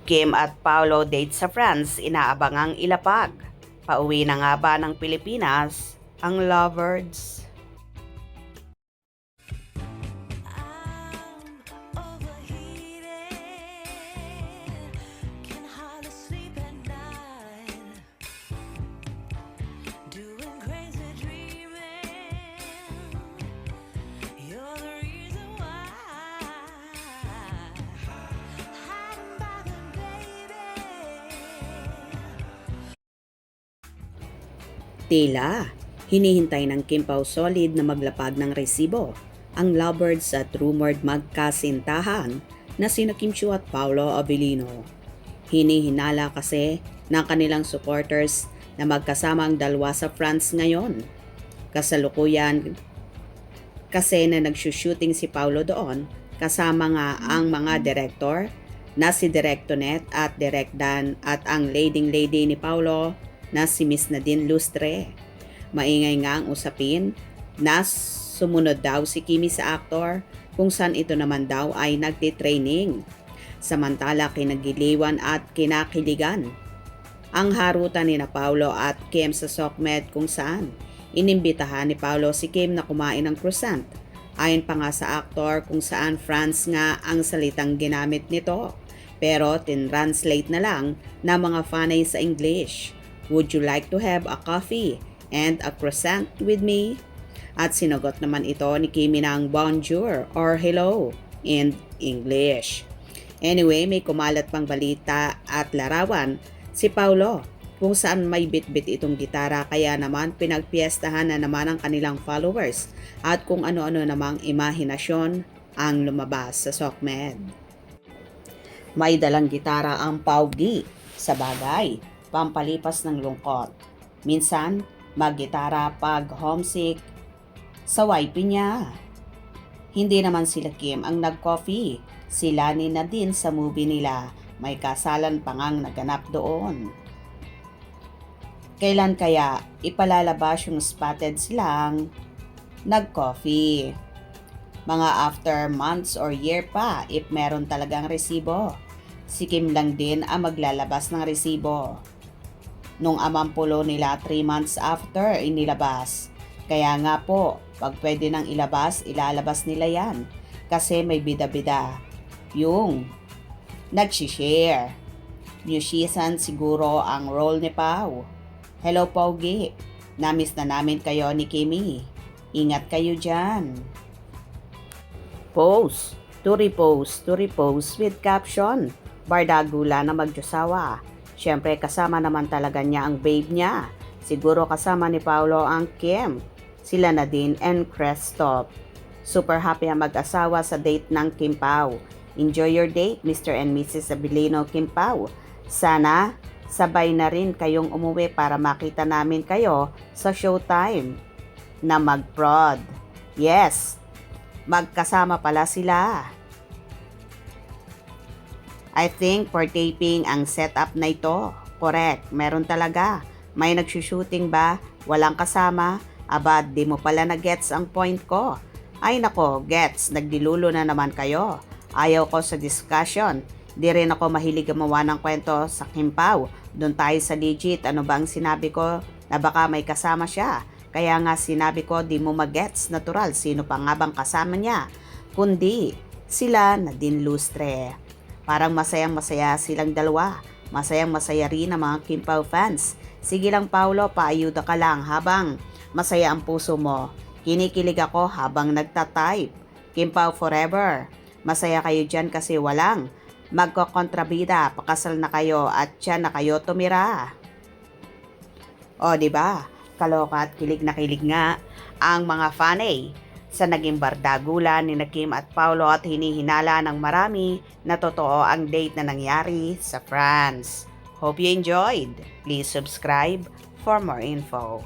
Kim at Paolo date sa France, inaabangang ilapag. Pauwi na nga ba ng Pilipinas ang lovebirds? Tila, hinihintay ng Kim Pao Solid na maglapag ng resibo ang lovebirds at rumored magkasintahan na sina Kim Chiu at Paolo Abilino. Hinihinala kasi ng kanilang supporters na magkasama ang dalawa sa France ngayon. Kasalukuyan kasi na nagsushooting si Paolo doon kasama nga ang mga direktor na si Direk Tonet at Direk Dan at ang leading lady ni Paolo na si Miss Nadine Lustre. Maingay nga ang usapin na sumunod daw si Kimi sa aktor kung saan ito naman daw ay nagtitraining. Samantala kinagiliwan at kinakiligan ang harutan ni na Paolo at Kim sa SOCMED kung saan inimbitahan ni Paolo si Kim na kumain ng croissant. Ayon pa nga sa aktor kung saan France nga ang salitang ginamit nito pero tin-translate na lang na mga fanay sa English. Would you like to have a coffee and a croissant with me? At sinagot naman ito ni Kimi ng bonjour or hello in English. Anyway, may kumalat pang balita at larawan si Paolo kung saan may bit-bit itong gitara kaya naman pinagpiestahan na naman ang kanilang followers at kung ano-ano namang imahinasyon ang lumabas sa SOCMED. May dalang gitara ang Paugi sa bagay pampalipas ng lungkot. Minsan, maggitara pag homesick sa wife niya. Hindi naman sila Kim ang nag-coffee. Sila ni Nadine sa movie nila. May kasalan pa ngang naganap doon. Kailan kaya ipalalabas yung spotted silang nag-coffee? Mga after months or year pa if meron talagang resibo. Si Kim lang din ang maglalabas ng resibo. Nung amampulo nila 3 months after inilabas. Kaya nga po, pag pwede nang ilabas, ilalabas nila yan. Kasi may bida-bida. Yung nag-share. New season siguro ang role ni Pao. Hello Paugi, namiss na namin kayo ni Kimi. Ingat kayo dyan. Post, to repost with caption. Bardagula na magjosawa. Siyempre kasama naman talaga niya ang babe niya. Siguro kasama ni Paolo ang Kim. Sila Nadine and Christoph. Super happy ang mag-asawa sa date ng Kim Pao. Enjoy your date, Mr. and Mrs. Abilino Kim Pao. Sana sabay na rin kayong umuwi para makita namin kayo sa showtime na mag-prod. Yes, magkasama pala sila. I think for taping ang setup na ito. Correct, meron talaga. May nagsushooting ba? Walang kasama? Aba, di mo pala na-gets ang point ko. Ay nako, gets, nagdilulo na naman kayo. Ayaw ko sa discussion. Di rin ako mahilig gumawa ng kwento sa Kim Pao. Doon tayo sa legit. Ano bang sinabi ko na baka may kasama siya? Kaya nga sinabi ko di mo mag-gets natural. Sino pa nga bang kasama niya? Kundi sila Nadine Lustre. Parang masayang-masaya silang dalawa. Masayang-masaya rin ang mga Kim Pao fans. Sige lang Paolo, paayuda ka lang habang masaya ang puso mo. Kinikilig ako habang nagtatype. Kim Pao forever. Masaya kayo dyan kasi walang magkokontrabida. Pakasal na kayo at tiyan na kayo tumira. O diba? Kaloka at kilig na kilig nga ang mga fanay sa naging bardagulan ni Kim at Paolo at hinihinala ng marami na totoo ang date na nangyari sa France. Hope you enjoyed. Please subscribe for more info.